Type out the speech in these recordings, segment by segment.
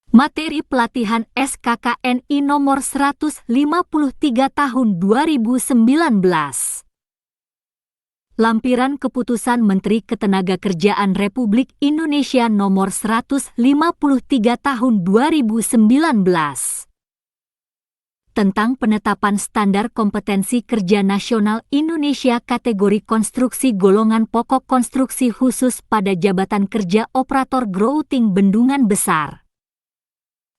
Materi pelatihan SKKNI nomor 153 tahun 2019. Lampiran Keputusan Menteri Ketenagakerjaan Republik Indonesia nomor 153 tahun 2019. Tentang penetapan standar kompetensi kerja nasional Indonesia kategori konstruksi golongan pokok konstruksi khusus pada jabatan kerja operator grouting bendungan besar.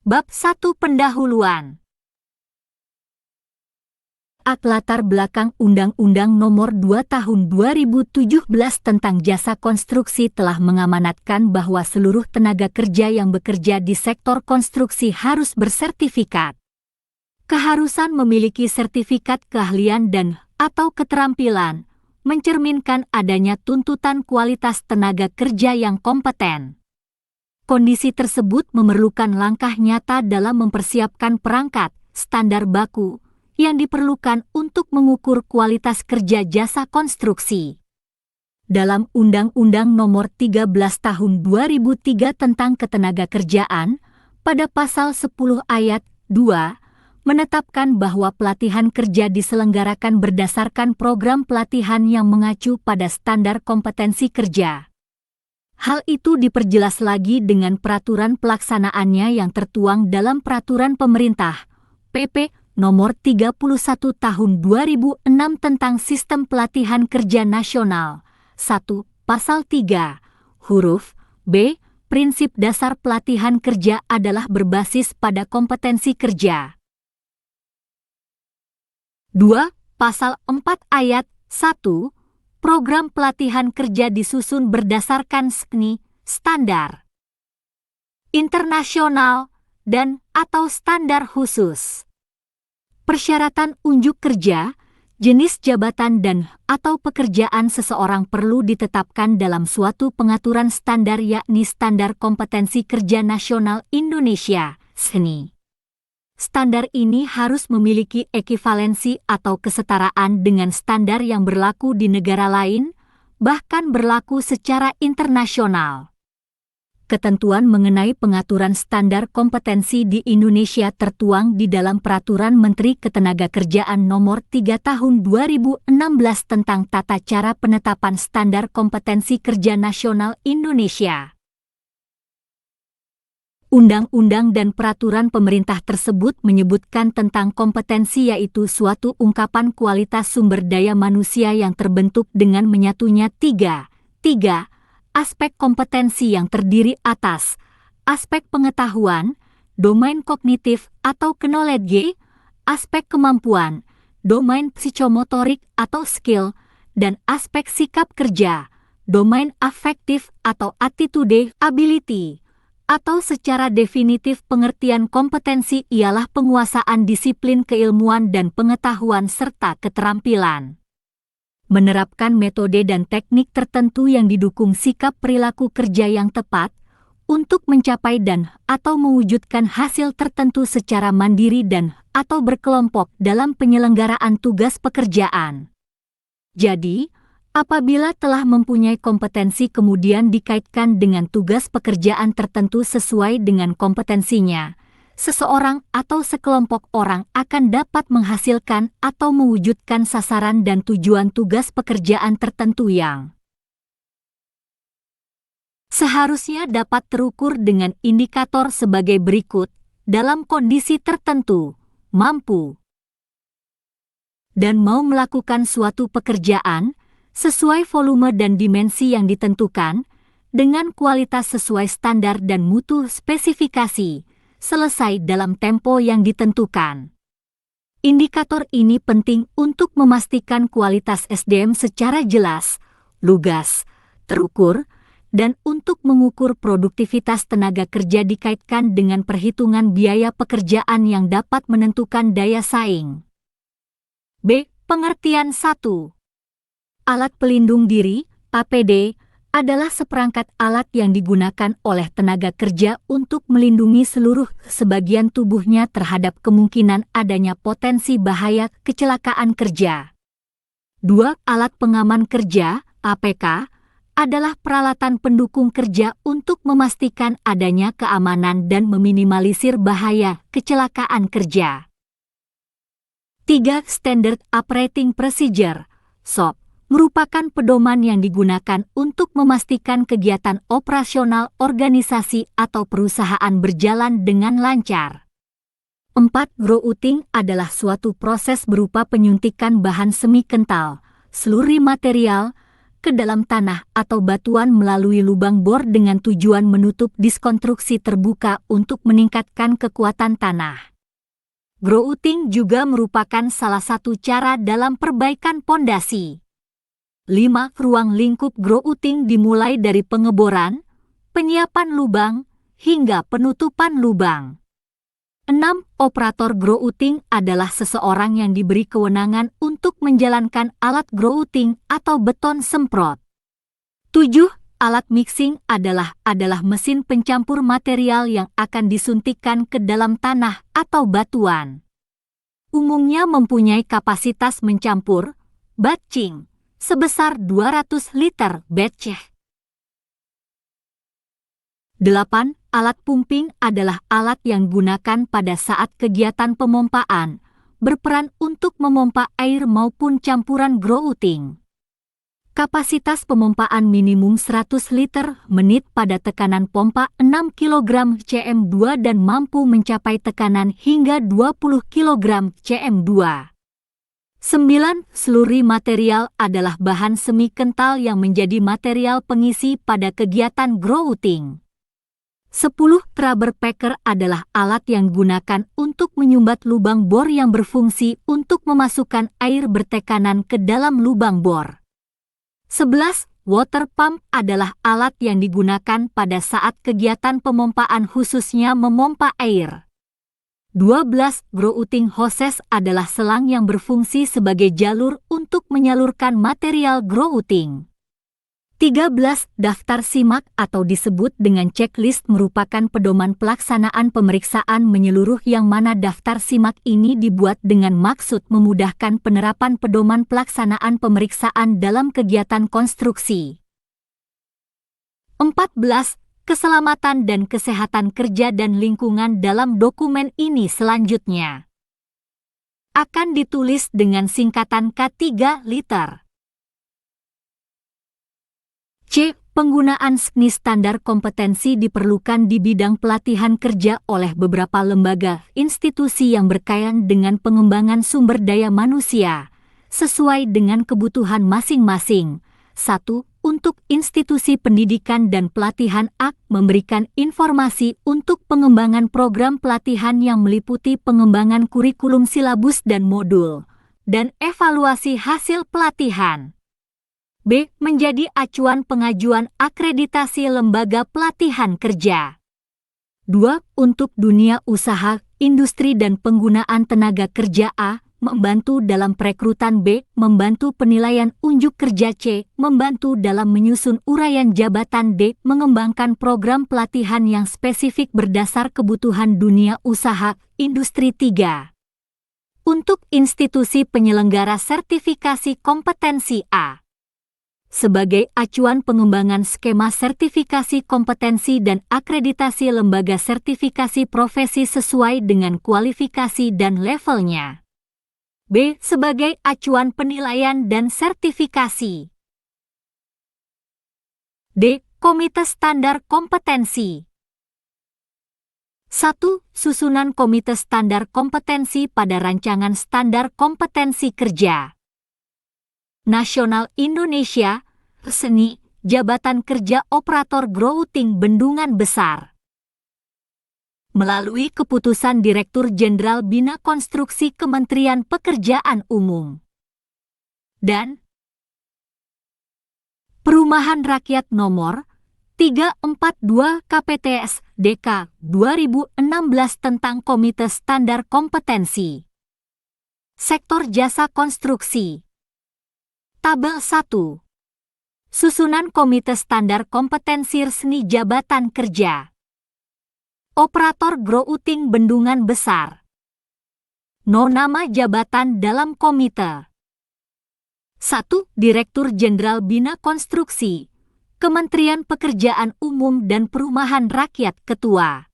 Bab 1 Pendahuluan. Latar belakang Undang-Undang Nomor 2 Tahun 2017 tentang Jasa Konstruksi telah mengamanatkan bahwa seluruh tenaga kerja yang bekerja di sektor konstruksi harus bersertifikat. Keharusan memiliki sertifikat keahlian dan/atau keterampilan mencerminkan adanya tuntutan kualitas tenaga kerja yang kompeten. Kondisi tersebut memerlukan langkah nyata dalam mempersiapkan perangkat, standar baku, yang diperlukan untuk mengukur kualitas kerja jasa konstruksi. Dalam Undang-Undang Nomor 13 Tahun 2003 tentang Ketenagakerjaan, pada pasal 10 ayat 2, menetapkan bahwa pelatihan kerja diselenggarakan berdasarkan program pelatihan yang mengacu pada standar kompetensi kerja. Hal itu diperjelas lagi dengan peraturan pelaksanaannya yang tertuang dalam Peraturan Pemerintah, PP Nomor 31 Tahun 2006 tentang Sistem Pelatihan Kerja Nasional. 1. Pasal 3, huruf B, prinsip dasar pelatihan kerja adalah berbasis pada kompetensi kerja. 2. Pasal 4 ayat 1, program pelatihan kerja disusun berdasarkan SKNI, standar internasional, dan/atau standar khusus. Persyaratan unjuk kerja, jenis jabatan dan/atau pekerjaan seseorang perlu ditetapkan dalam suatu pengaturan standar yakni Standar Kompetensi Kerja Nasional Indonesia, SKNI. Standar ini harus memiliki ekivalensi atau kesetaraan dengan standar yang berlaku di negara lain, bahkan berlaku secara internasional. Ketentuan mengenai pengaturan standar kompetensi di Indonesia tertuang di dalam Peraturan Menteri Ketenagakerjaan Nomor 3 Tahun 2016 tentang tata cara penetapan standar kompetensi kerja nasional Indonesia. Undang-undang dan peraturan pemerintah tersebut menyebutkan tentang kompetensi yaitu suatu ungkapan kualitas sumber daya manusia yang terbentuk dengan menyatunya tiga aspek kompetensi yang terdiri atas aspek pengetahuan, domain kognitif atau knowledge, aspek kemampuan, domain psikomotorik atau skill, dan aspek sikap kerja, domain afektif atau attitude ability. Atau secara definitif pengertian kompetensi ialah penguasaan disiplin keilmuan dan pengetahuan serta keterampilan. Menerapkan metode dan teknik tertentu yang didukung sikap perilaku kerja yang tepat untuk mencapai dan/atau mewujudkan hasil tertentu secara mandiri dan/atau berkelompok dalam penyelenggaraan tugas pekerjaan. Jadi, apabila telah mempunyai kompetensi kemudian dikaitkan dengan tugas pekerjaan tertentu sesuai dengan kompetensinya, seseorang atau sekelompok orang akan dapat menghasilkan atau mewujudkan sasaran dan tujuan tugas pekerjaan tertentu yang seharusnya dapat terukur dengan indikator sebagai berikut. Dalam kondisi tertentu, mampu dan mau melakukan suatu pekerjaan sesuai volume dan dimensi yang ditentukan, dengan kualitas sesuai standar dan mutu spesifikasi, selesai dalam tempo yang ditentukan. Indikator ini penting untuk memastikan kualitas SDM secara jelas, lugas, terukur, dan untuk mengukur produktivitas tenaga kerja dikaitkan dengan perhitungan biaya pekerjaan yang dapat menentukan daya saing. B. Pengertian 1. Alat pelindung diri, APD, adalah seperangkat alat yang digunakan oleh tenaga kerja untuk melindungi seluruh sebagian tubuhnya terhadap kemungkinan adanya potensi bahaya kecelakaan kerja. 2. Alat pengaman kerja, APK, adalah peralatan pendukung kerja untuk memastikan adanya keamanan dan meminimalisir bahaya kecelakaan kerja. 3. Standard Operating Procedure (SOP) merupakan pedoman yang digunakan untuk memastikan kegiatan operasional organisasi atau perusahaan berjalan dengan lancar. 4. Grouting adalah suatu proses berupa penyuntikan bahan semi kental, slurry material, ke dalam tanah atau batuan melalui lubang bor dengan tujuan menutup diskonstruksi terbuka untuk meningkatkan kekuatan tanah. Grouting juga merupakan salah satu cara dalam perbaikan pondasi. 5. Ruang lingkup grouting dimulai dari pengeboran, penyiapan lubang, hingga penutupan lubang. 6. Operator grouting adalah seseorang yang diberi kewenangan untuk menjalankan alat grouting atau beton semprot. 7. Alat mixing adalah mesin pencampur material yang akan disuntikkan ke dalam tanah atau batuan. Umumnya mempunyai kapasitas mencampur, batching, sebesar 200 liter batch. 8. Alat pumping adalah alat yang digunakan pada saat kegiatan pemompaan, berperan untuk memompa air maupun campuran grouting. Kapasitas pemompaan minimum 100 liter menit pada tekanan pompa 6 kg cm2 dan mampu mencapai tekanan hingga 20 kg cm2. 9. Slurry material adalah bahan semi kental yang menjadi material pengisi pada kegiatan grouting. 10. Rubber packer adalah alat yang digunakan untuk menyumbat lubang bor yang berfungsi untuk memasukkan air bertekanan ke dalam lubang bor. 11. Water pump adalah alat yang digunakan pada saat kegiatan pemompaan khususnya memompa air. 12. Grouting hoses adalah selang yang berfungsi sebagai jalur untuk menyalurkan material grouting. 13. Daftar simak atau disebut dengan checklist merupakan pedoman pelaksanaan pemeriksaan menyeluruh yang mana daftar simak ini dibuat dengan maksud memudahkan penerapan pedoman pelaksanaan pemeriksaan dalam kegiatan konstruksi. 14. Keselamatan dan kesehatan kerja dan lingkungan dalam dokumen ini selanjutnya akan ditulis dengan singkatan K3 liter. C. Penggunaan SKNI standar kompetensi diperlukan di bidang pelatihan kerja oleh beberapa lembaga institusi yang berkaitan dengan pengembangan sumber daya manusia, sesuai dengan kebutuhan masing-masing. 1. Untuk institusi pendidikan dan pelatihan memberikan informasi untuk pengembangan program pelatihan yang meliputi pengembangan kurikulum silabus dan modul, dan evaluasi hasil pelatihan. B. Menjadi acuan pengajuan akreditasi lembaga pelatihan kerja. 2. Untuk dunia usaha, industri dan penggunaan tenaga kerja membantu dalam perekrutan. B. Membantu penilaian unjuk kerja. C. Membantu dalam menyusun uraian jabatan. D. Mengembangkan program pelatihan yang spesifik berdasar kebutuhan dunia usaha, industri. 3. Untuk institusi penyelenggara sertifikasi kompetensi sebagai acuan pengembangan skema sertifikasi kompetensi dan akreditasi lembaga sertifikasi profesi sesuai dengan kualifikasi dan levelnya. B. Sebagai acuan penilaian dan sertifikasi. D. Komite Standar Kompetensi. 1. Susunan Komite Standar Kompetensi pada Rancangan Standar Kompetensi Kerja Nasional Indonesia, SKNI, Jabatan Kerja Operator Grouting Bendungan Besar. Melalui Keputusan Direktur Jenderal Bina Konstruksi Kementerian Pekerjaan Umum dan Perumahan Rakyat Nomor 342 KPTS DK 2016 tentang Komite Standar Kompetensi Sektor Jasa Konstruksi. Tabel 1. Susunan Komite Standar Kompetensi SKNI Jabatan Kerja Operator Grouting Bendungan Besar. Nama jabatan dalam komite. 1. Direktur Jenderal Bina Konstruksi. Kementerian Pekerjaan Umum dan Perumahan Rakyat Ketua.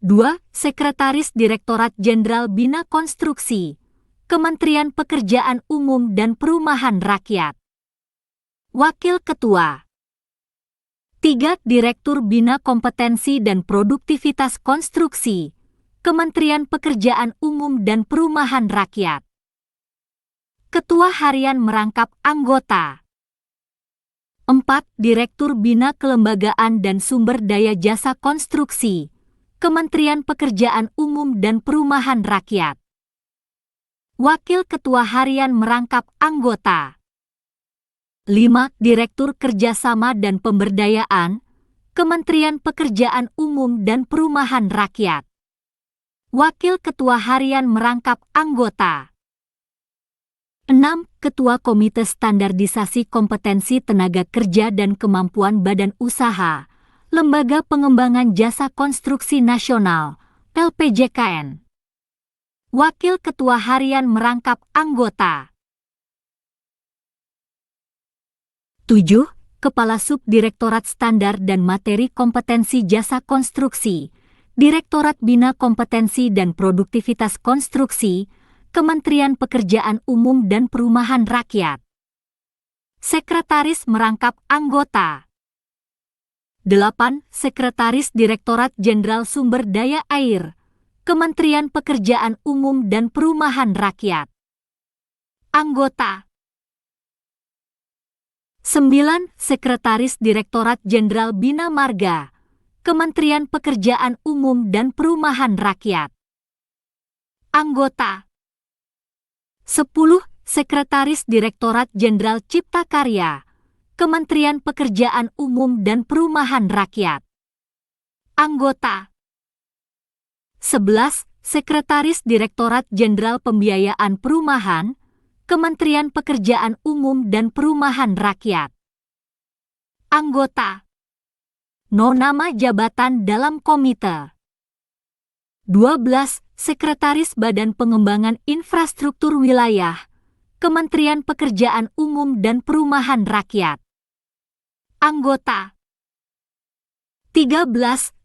2. Sekretaris Direktorat Jenderal Bina Konstruksi, Kementerian Pekerjaan Umum dan Perumahan Rakyat. Wakil Ketua. 3. Direktur Bina Kompetensi dan Produktivitas Konstruksi, Kementerian Pekerjaan Umum dan Perumahan Rakyat. Ketua Harian merangkap anggota. 4. Direktur Bina Kelembagaan dan Sumber Daya Jasa Konstruksi, Kementerian Pekerjaan Umum dan Perumahan Rakyat. Wakil Ketua Harian merangkap anggota. 5. Direktur Kerjasama dan Pemberdayaan, Kementerian Pekerjaan Umum dan Perumahan Rakyat. Wakil Ketua Harian merangkap anggota. 6. Ketua Komite Standarisasi Kompetensi Tenaga Kerja dan Kemampuan Badan Usaha, Lembaga Pengembangan Jasa Konstruksi Nasional, LPJKN. Wakil Ketua Harian merangkap anggota. 7. Kepala Subdirektorat Standar dan Materi Kompetensi Jasa Konstruksi, Direktorat Bina Kompetensi dan Produktivitas Konstruksi, Kementerian Pekerjaan Umum dan Perumahan Rakyat. Sekretaris merangkap anggota. 8. Sekretaris Direktorat Jenderal Sumber Daya Air, Kementerian Pekerjaan Umum dan Perumahan Rakyat. Anggota. 9. Sekretaris Direktorat Jenderal Bina Marga, Kementerian Pekerjaan Umum dan Perumahan Rakyat. Anggota. 10. Sekretaris Direktorat Jenderal Cipta Karya, Kementerian Pekerjaan Umum dan Perumahan Rakyat. Anggota. 11. Sekretaris Direktorat Jenderal Pembiayaan Perumahan, Kementerian Pekerjaan Umum dan Perumahan Rakyat. Anggota. Nama jabatan dalam komite. 12. Sekretaris Badan Pengembangan Infrastruktur Wilayah, Kementerian Pekerjaan Umum dan Perumahan Rakyat. Anggota. 13.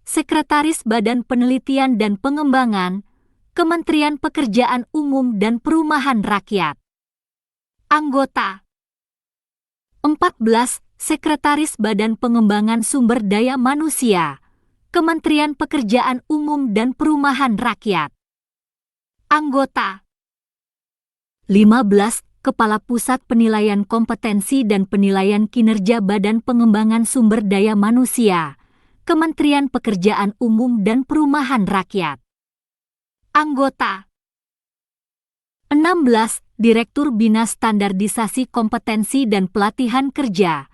Sekretaris Badan Penelitian dan Pengembangan, Kementerian Pekerjaan Umum dan Perumahan Rakyat. Anggota. 14. Sekretaris Badan Pengembangan Sumber Daya Manusia, Kementerian Pekerjaan Umum dan Perumahan Rakyat. Anggota. 15. Kepala Pusat Penilaian Kompetensi dan Penilaian Kinerja Badan Pengembangan Sumber Daya Manusia, Kementerian Pekerjaan Umum dan Perumahan Rakyat. Anggota. 16. Direktur Bina Standarisasi Kompetensi dan Pelatihan Kerja,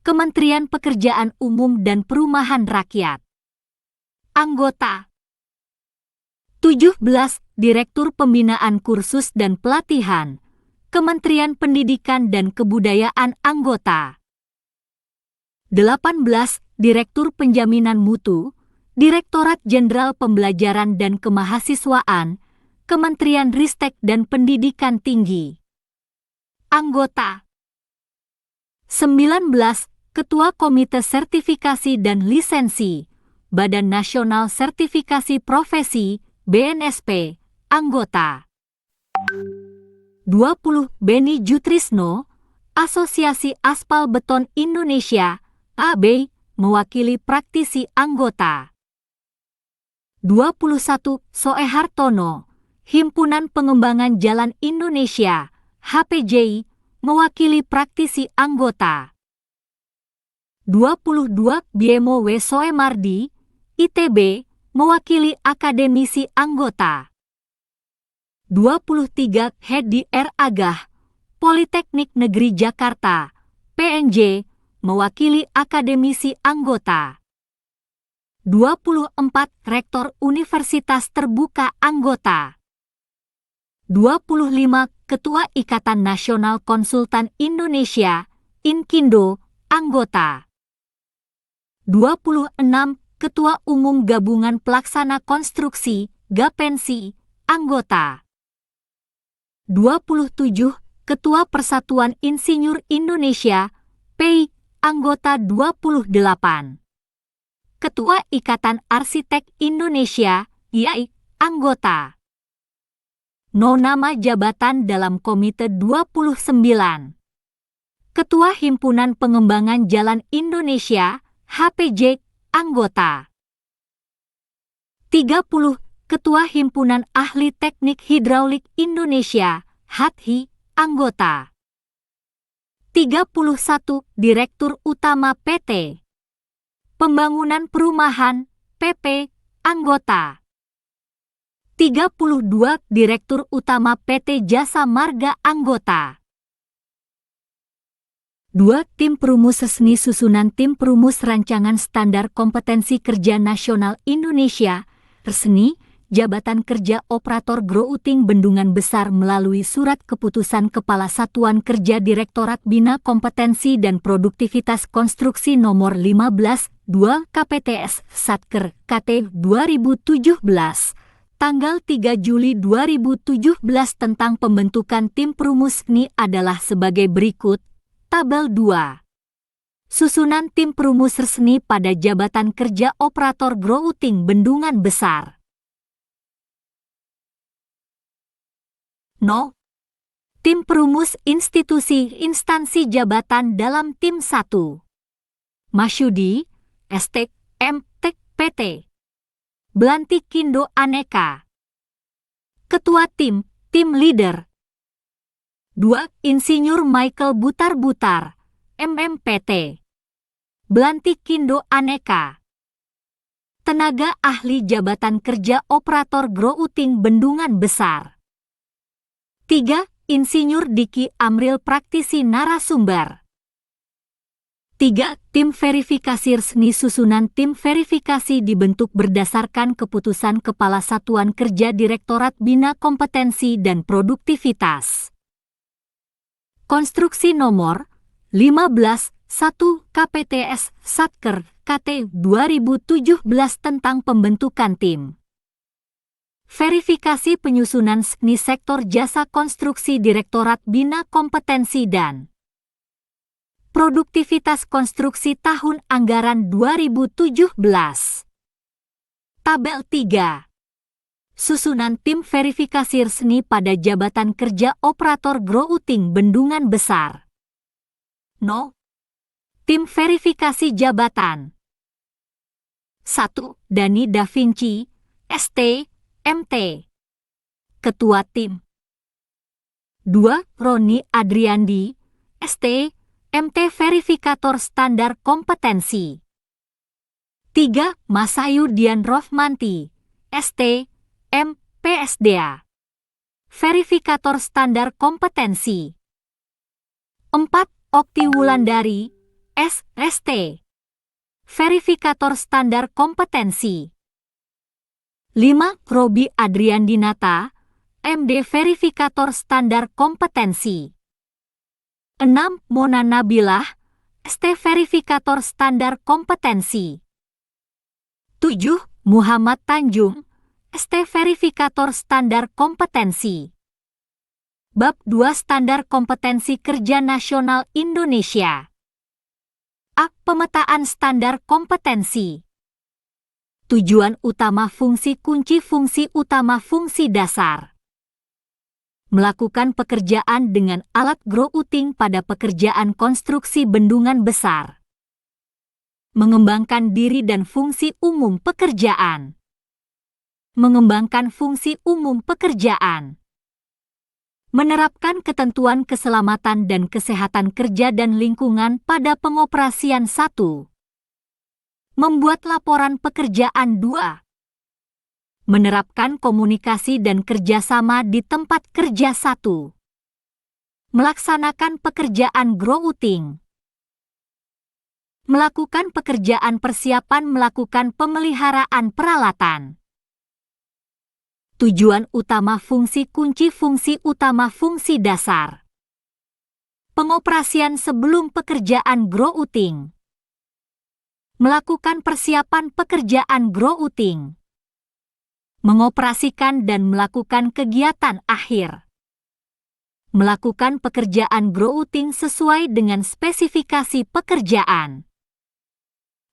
Kementerian Pekerjaan Umum dan Perumahan Rakyat. Anggota. 17. Direktur Pembinaan Kursus dan Pelatihan, Kementerian Pendidikan dan Kebudayaan. Anggota. 18. Direktur Penjaminan Mutu, Direktorat Jenderal Pembelajaran dan Kemahasiswaan, Kementerian Ristek dan Pendidikan Tinggi. Anggota. 19. Ketua Komite Sertifikasi dan Lisensi, Badan Nasional Sertifikasi Profesi, BNSP. Anggota. 20. Beni Jutrisno, Asosiasi Aspal Beton Indonesia, AB, mewakili praktisi. Anggota. 21. Soe Hartono, Himpunan Pengembangan Jalan Indonesia, HPJI, mewakili praktisi. Anggota. 22. Biemo W. Soemardi, ITB, mewakili akademisi. Anggota. 23. Hedi R. Agah, Politeknik Negeri Jakarta, PNJ, mewakili akademisi. Anggota. 24. Rektor Universitas Terbuka. Anggota. 25. Ketua Ikatan Nasional Konsultan Indonesia, INKINDO. Anggota. 26. Ketua Umum Gabungan Pelaksana Konstruksi, Gapensi. Anggota. 27. Ketua Persatuan Insinyur Indonesia, PI. Anggota 28. Ketua Ikatan Arsitek Indonesia, IAI, anggota. No nama jabatan dalam Komite 29. Ketua Himpunan Pengembangan Jalan Indonesia, HPJ, anggota. 30. Ketua Himpunan Ahli Teknik Hidraulik Indonesia, HATHI, anggota. 31. Direktur Utama PT Pembangunan Perumahan, PP, anggota. 32. Direktur Utama PT Jasa Marga, anggota. 2. Tim Perumus Resmi Susunan Tim Perumus Rancangan Standar Kompetensi Kerja Nasional Indonesia, Resmi, Jabatan Kerja Operator Grouting Bendungan Besar melalui Surat Keputusan Kepala Satuan Kerja Direktorat Bina Kompetensi dan Produktivitas Konstruksi Nomor 15, 2 KPTS Satker KT 2017, tanggal 3 Juli 2017 tentang pembentukan Tim Perumus ini adalah sebagai berikut. Tabel 2. Susunan Tim Perumus Resmi pada Jabatan Kerja Operator Grouting Bendungan Besar. No. Tim Perumus Institusi Instansi Jabatan dalam Tim 1. Masyudi, ST, MT, PT. Belantikindo Aneka. Ketua Tim, Tim Leader. 2. Insinyur Michael Butar-Butar, MMPT. Belantikindo Aneka. Tenaga Ahli Jabatan Kerja Operator Grouting Bendungan Besar. 3. Insinyur Diki Amril Praktisi Narasumber. 3. Tim Verifikasi Resmi Susunan Tim Verifikasi dibentuk berdasarkan Keputusan Kepala Satuan Kerja Direktorat Bina Kompetensi dan Produktivitas. Konstruksi Nomor 15, 1 KPTS Satker KT 2017 tentang pembentukan tim Verifikasi Penyusunan SKNI Sektor Jasa Konstruksi Direktorat Bina Kompetensi dan Produktivitas Konstruksi Tahun Anggaran 2017. Tabel 3. Susunan Tim Verifikasi Resmi pada Jabatan Kerja Operator Grouting Bendungan Besar. No. Tim Verifikasi Jabatan 1. Dani Da Vinci, ST, MT. Ketua Tim. 2. Roni Adriandi, ST, MT Verifikator Standar Kompetensi. 3. Masayu Dian Rohmanti, ST, M, PSDA. Verifikator Standar Kompetensi. 4. Okti Wulandari, SST. Verifikator Standar Kompetensi. 5. Robi Adriandinata, MD Verifikator Standar Kompetensi. 6. Mona Nabilah, ST Verifikator Standar Kompetensi. 7. Muhammad Tanjung, ST Verifikator Standar Kompetensi. Bab 2 Standar Kompetensi Kerja Nasional Indonesia. A. Pemetaan Standar Kompetensi. Tujuan utama fungsi kunci fungsi utama fungsi dasar. Melakukan pekerjaan dengan alat grouting pada pekerjaan konstruksi bendungan besar. Mengembangkan diri dan fungsi umum pekerjaan. Mengembangkan fungsi umum pekerjaan. Menerapkan ketentuan keselamatan dan kesehatan kerja dan lingkungan pada pengoperasian 1. Membuat laporan pekerjaan 2. Menerapkan komunikasi dan kerjasama di tempat kerja 1. Melaksanakan pekerjaan grouting. Melakukan pekerjaan persiapan melakukan pemeliharaan peralatan. Tujuan utama fungsi kunci fungsi utama fungsi dasar. Pengoperasian sebelum pekerjaan grouting. Melakukan persiapan pekerjaan grouting. Mengoperasikan dan melakukan kegiatan akhir. Melakukan pekerjaan grouting sesuai dengan spesifikasi pekerjaan.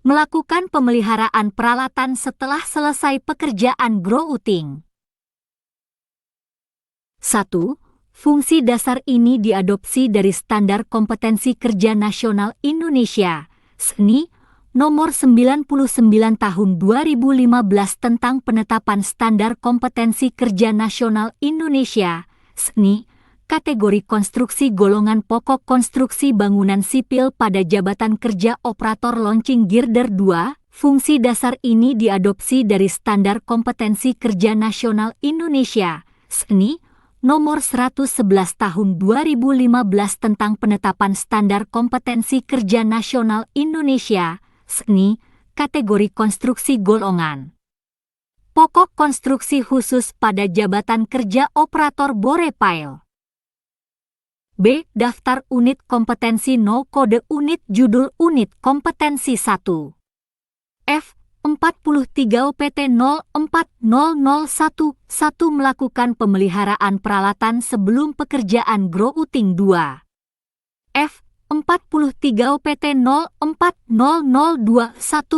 Melakukan pemeliharaan peralatan setelah selesai pekerjaan grouting. 1. Fungsi dasar ini diadopsi dari Standar Kompetensi Kerja Nasional Indonesia, SNI, Nomor 99 Tahun 2015 tentang penetapan Standar Kompetensi Kerja Nasional Indonesia, SNI, kategori konstruksi golongan pokok konstruksi bangunan sipil pada jabatan kerja operator launching girder 2. Fungsi dasar ini diadopsi dari Standar Kompetensi Kerja Nasional Indonesia, SNI, Nomor 111 Tahun 2015 tentang penetapan Standar Kompetensi Kerja Nasional Indonesia, SNI, kategori konstruksi golongan pokok konstruksi khusus pada jabatan kerja operator bore pile. B. Daftar unit kompetensi No kode unit judul unit kompetensi 1. F. 43 OPT 040011 melakukan pemeliharaan peralatan sebelum pekerjaan grouting 2. F. 43 OPT 040021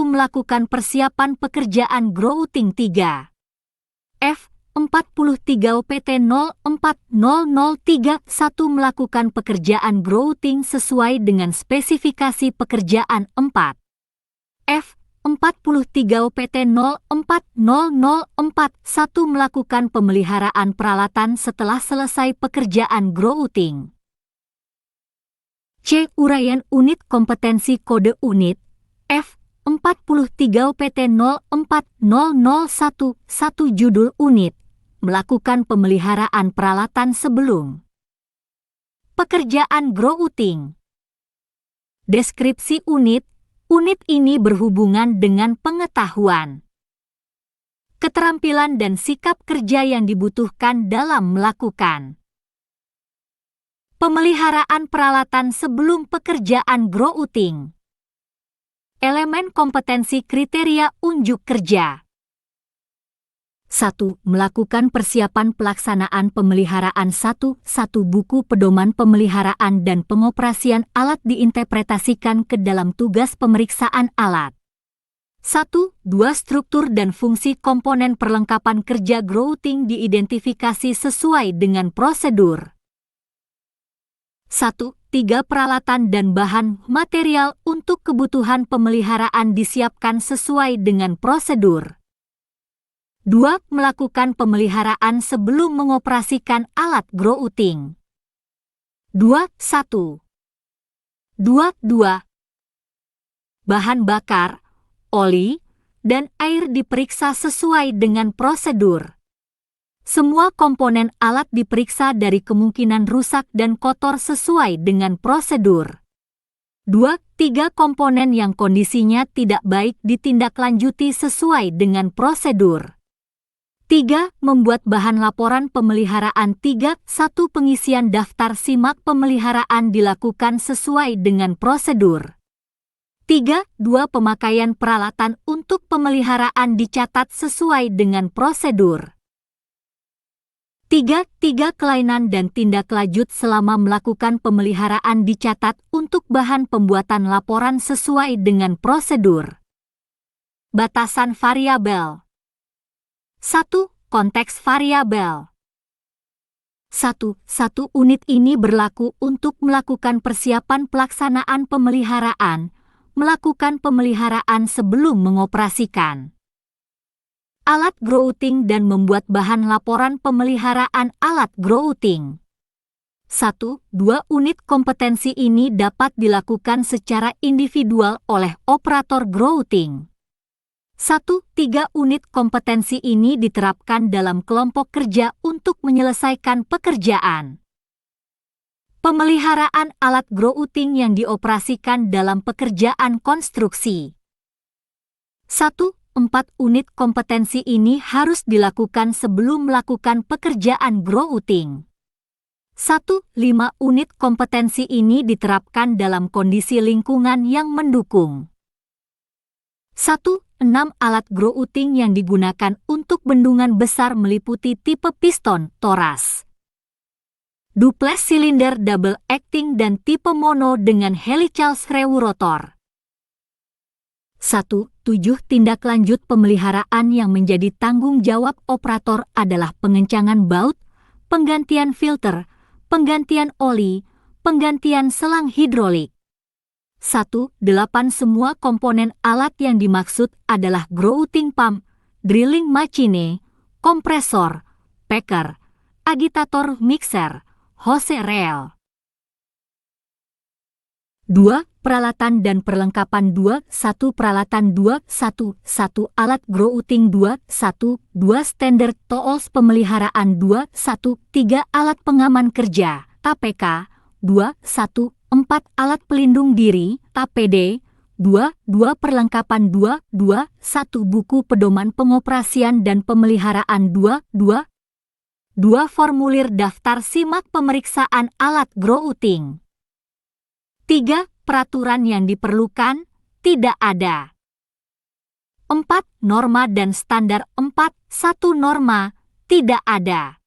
melakukan persiapan pekerjaan grouting 3. F. 43 OPT 040031 melakukan pekerjaan grouting sesuai dengan spesifikasi pekerjaan 4. F. 43 OPT 040041 melakukan pemeliharaan peralatan setelah selesai pekerjaan grouting. C. Uraian unit kompetensi kode unit F. 43 OPT 040011 judul unit melakukan pemeliharaan peralatan sebelum pekerjaan grouting. Deskripsi unit. Unit ini berhubungan dengan pengetahuan, keterampilan dan sikap kerja yang dibutuhkan dalam melakukan pemeliharaan peralatan sebelum pekerjaan grouting. Elemen kompetensi kriteria unjuk kerja. 1. Melakukan persiapan pelaksanaan pemeliharaan 1. Buku pedoman pemeliharaan dan pengoperasian alat diinterpretasikan ke dalam tugas pemeriksaan alat. 1. 2. Struktur dan fungsi komponen perlengkapan kerja grouting diidentifikasi sesuai dengan prosedur. 1. 3. Peralatan dan bahan material untuk kebutuhan pemeliharaan disiapkan sesuai dengan prosedur. 2. Melakukan pemeliharaan sebelum mengoperasikan alat grouting. 2. 1. 2. Bahan bakar, oli, dan air diperiksa sesuai dengan prosedur. Semua komponen alat diperiksa dari kemungkinan rusak dan kotor sesuai dengan prosedur. 2. 3. Komponen yang kondisinya tidak baik ditindaklanjuti sesuai dengan prosedur. 3. Membuat bahan laporan pemeliharaan 3. 1. Pengisian daftar simak pemeliharaan dilakukan sesuai dengan prosedur. 3. 2. Pemakaian peralatan untuk pemeliharaan dicatat sesuai dengan prosedur. 3. Kelainan dan tindak lanjut selama melakukan pemeliharaan dicatat untuk bahan pembuatan laporan sesuai dengan prosedur. Batasan variabel. 1. Konteks variabel. 1. Unit ini berlaku untuk melakukan persiapan pelaksanaan pemeliharaan, melakukan pemeliharaan sebelum mengoperasikan alat grouting dan membuat bahan laporan pemeliharaan alat grouting. 1. 2. Unit kompetensi ini dapat dilakukan secara individual oleh operator grouting. 1. 3. Unit kompetensi ini diterapkan dalam kelompok kerja untuk menyelesaikan pekerjaan pemeliharaan alat grouting yang dioperasikan dalam pekerjaan konstruksi. 1. 4. Unit kompetensi ini harus dilakukan sebelum melakukan pekerjaan grouting. 1. 5. Unit kompetensi ini diterapkan dalam kondisi lingkungan yang mendukung. 1. 6. Alat grouting yang digunakan untuk bendungan besar meliputi tipe piston, toras. duplex silinder double acting dan tipe mono dengan helical screw rotor. 1. 7 tindak lanjut pemeliharaan yang menjadi tanggung jawab operator adalah pengencangan baut, penggantian filter, penggantian oli, penggantian selang hidrolik. 1. 8 semua komponen alat yang dimaksud adalah grouting pump, drilling machine, kompresor, packer, agitator mixer, hose reel. 2. Peralatan dan perlengkapan 2. 1. Peralatan 2. 1. 1. Alat grouting 2. 1. 2. Standard tools pemeliharaan 2. 1. 3. Alat pengaman kerja, APK 2. 1. 4. Alat pelindung diri, APD 2. 2. Perlengkapan 2. 2. 1. Buku pedoman pengoperasian dan pemeliharaan 2. 2. 2. Formulir daftar simak pemeriksaan alat grouting. 3. Peraturan yang diperlukan, tidak ada. 4. Norma dan standar 4. 1. Norma, tidak ada.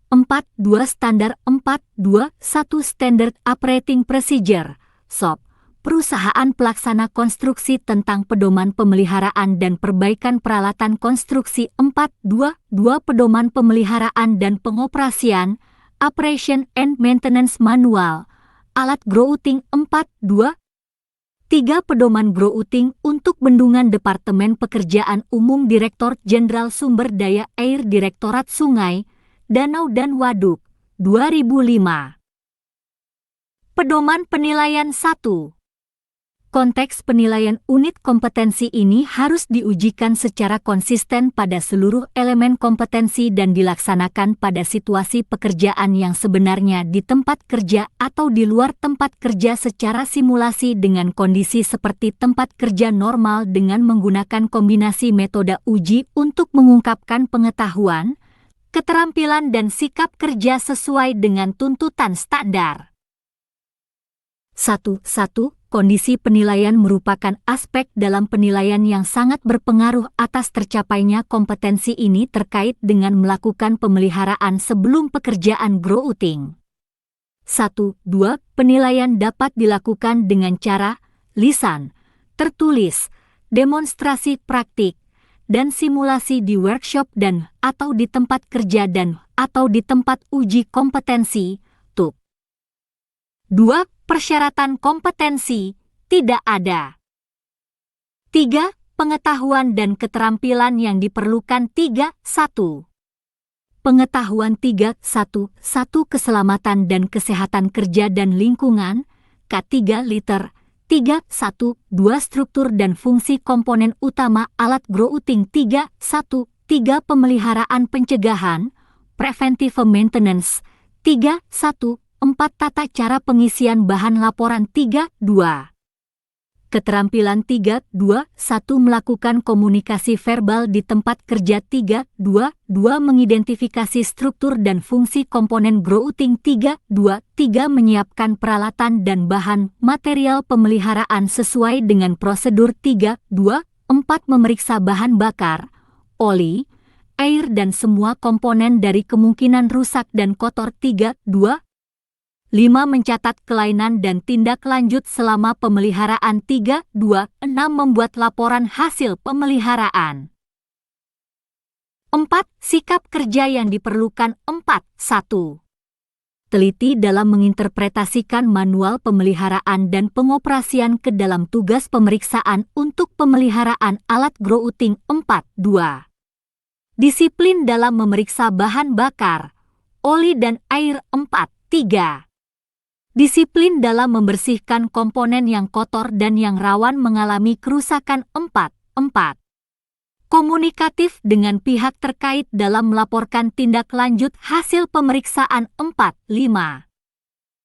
4. 2. Standar 4. 2. 1. Standard Operating Procedure, SOP, perusahaan pelaksana konstruksi tentang pedoman pemeliharaan dan perbaikan peralatan konstruksi 4. 2. 2. Pedoman pemeliharaan dan pengoperasian, Operation and Maintenance Manual, alat grouting 4. 2. 3. Pedoman grouting untuk bendungan Departemen Pekerjaan Umum Direktur Jenderal Sumber Daya Air Direktorat Sungai, Danau dan Waduk, 2005. Pedoman penilaian 1. Konteks penilaian unit kompetensi ini harus diujikan secara konsisten pada seluruh elemen kompetensi dan dilaksanakan pada situasi pekerjaan yang sebenarnya di tempat kerja atau di luar tempat kerja secara simulasi dengan kondisi seperti tempat kerja normal dengan menggunakan kombinasi metode uji untuk mengungkapkan pengetahuan, keterampilan dan sikap kerja sesuai dengan tuntutan standar. 1. Kondisi penilaian merupakan aspek dalam penilaian yang sangat berpengaruh atas tercapainya kompetensi ini terkait dengan melakukan pemeliharaan sebelum pekerjaan grouting. 1. 2. Penilaian dapat dilakukan dengan cara lisan, tertulis, demonstrasi praktik, dan simulasi di workshop dan atau di tempat kerja dan atau di tempat uji kompetensi, TUK. 2. Persyaratan kompetensi, tidak ada. 3. Pengetahuan dan keterampilan yang diperlukan 3. 1. Pengetahuan 3. 1. 1. Keselamatan dan kesehatan kerja dan lingkungan, K3 liter. 3. 1. 2. Struktur dan fungsi komponen utama alat grouting 3. 1. 3. Pemeliharaan pencegahan, preventive maintenance, 3. 1. 4. Tata cara pengisian bahan laporan 3. 2. Keterampilan 3. 2. 1. Melakukan komunikasi verbal di tempat kerja 3. 2. 2. Mengidentifikasi struktur dan fungsi komponen grouting 3. 2. 3. Menyiapkan peralatan dan bahan material pemeliharaan sesuai dengan prosedur 3. 2. 4. Memeriksa bahan bakar, oli, air dan semua komponen dari kemungkinan rusak dan kotor 3. 2. 5. Mencatat kelainan dan tindak lanjut selama pemeliharaan 3. 2. 6. Membuat laporan hasil pemeliharaan. 4. Sikap kerja yang diperlukan 4. 1. Teliti dalam menginterpretasikan manual pemeliharaan dan pengoperasian ke dalam tugas pemeriksaan untuk pemeliharaan alat grouting 4. 2. Disiplin dalam memeriksa bahan bakar, oli dan air 4. 3. Disiplin dalam membersihkan komponen yang kotor dan yang rawan mengalami kerusakan 4. 4. Komunikatif dengan pihak terkait dalam melaporkan tindak lanjut hasil pemeriksaan 4. 5.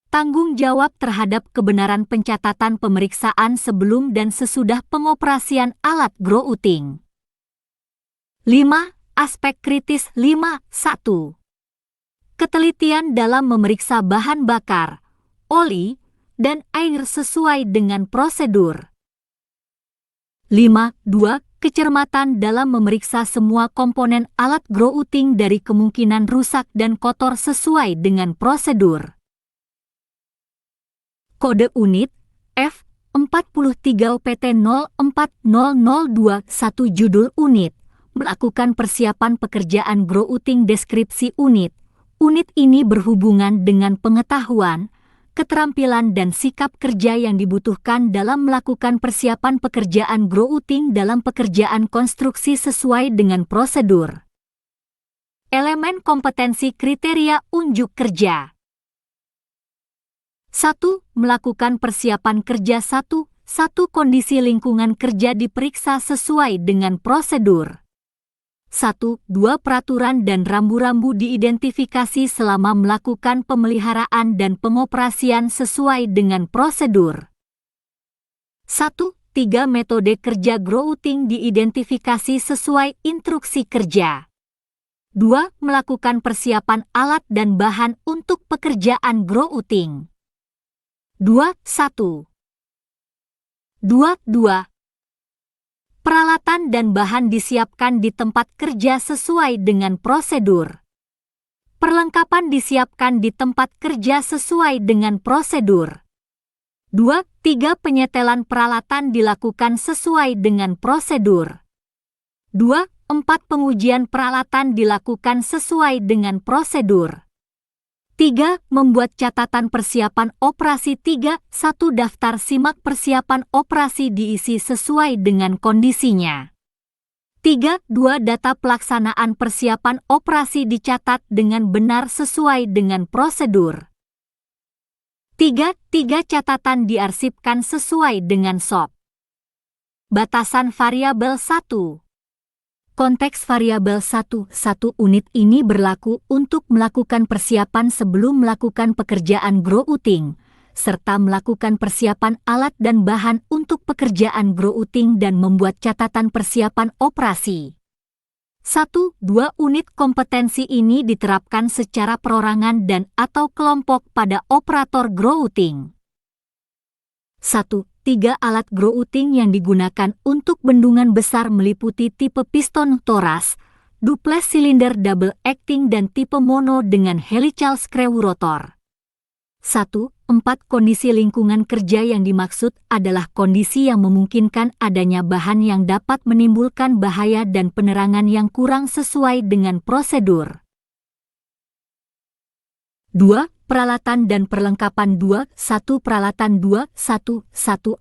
Tanggung jawab terhadap kebenaran pencatatan pemeriksaan sebelum dan sesudah pengoperasian alat grouting. 5. Aspek kritis 5. 1. Ketelitian dalam memeriksa bahan bakar, oli, dan air sesuai dengan prosedur. 5. 2. kecermatan dalam memeriksa semua komponen alat grouting dari kemungkinan rusak dan kotor sesuai dengan prosedur. Kode unit F43 OPT 040021 judul unit, melakukan persiapan pekerjaan grouting. Deskripsi unit. Unit ini berhubungan dengan pengetahuan, keterampilan dan sikap kerja yang dibutuhkan dalam melakukan persiapan pekerjaan grouting dalam pekerjaan konstruksi sesuai dengan prosedur. Elemen kompetensi kriteria unjuk kerja. 1. Melakukan persiapan kerja. 1. Kondisi lingkungan kerja diperiksa sesuai dengan prosedur. 1. 2. Peraturan dan rambu-rambu diidentifikasi selama melakukan pemeliharaan dan pengoperasian sesuai dengan prosedur. 1. 3. Metode kerja grouting diidentifikasi sesuai instruksi kerja. 2. Melakukan persiapan alat dan bahan untuk pekerjaan grouting. 2. Peralatan dan bahan disiapkan di tempat kerja sesuai dengan prosedur. Perlengkapan disiapkan di tempat kerja sesuai dengan prosedur. 2. 3. Penyetelan peralatan dilakukan sesuai dengan prosedur. 2. 4. Pengujian peralatan dilakukan sesuai dengan prosedur. 3. Membuat catatan persiapan operasi. 3. 1. Daftar simak persiapan operasi diisi sesuai dengan kondisinya. 3. 2. Data pelaksanaan persiapan operasi dicatat dengan benar sesuai dengan prosedur. 3. Catatan diarsipkan sesuai dengan SOP. Batasan variabel 1. Konteks variabel 1. Unit ini berlaku untuk melakukan persiapan sebelum melakukan pekerjaan grouting, serta melakukan persiapan alat dan bahan untuk pekerjaan grouting dan membuat catatan persiapan operasi. 1. 2. Unit kompetensi ini diterapkan secara perorangan dan atau kelompok pada operator grouting. 1. 3. Alat grouting yang digunakan untuk bendungan besar meliputi tipe piston toras, duplex silinder double acting dan tipe mono dengan helical screw rotor. 1. 4. Kondisi lingkungan kerja yang dimaksud adalah kondisi yang memungkinkan adanya bahan yang dapat menimbulkan bahaya dan penerangan yang kurang sesuai dengan prosedur. 2. Peralatan dan perlengkapan. 2. 1. Peralatan. 2. 1.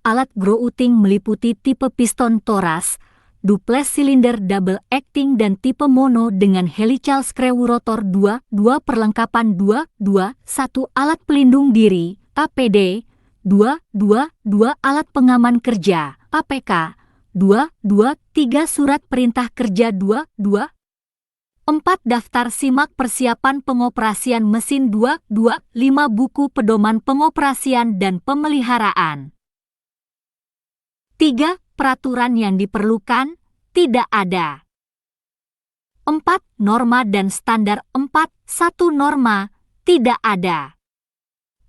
Alat grouting meliputi tipe piston toras, duplex silinder double acting dan tipe mono dengan helical screw rotor. 2. Perlengkapan. 2. 1. Alat pelindung diri, APD. 2. Alat pengaman kerja, APK. 2. 3. Surat perintah kerja. 2. 4. Daftar simak persiapan pengoperasian mesin. 2. 5. Buku pedoman pengoperasian dan pemeliharaan. 3. Peraturan yang diperlukan, tidak ada. 4. Norma dan standar. 4. 1. Norma, tidak ada.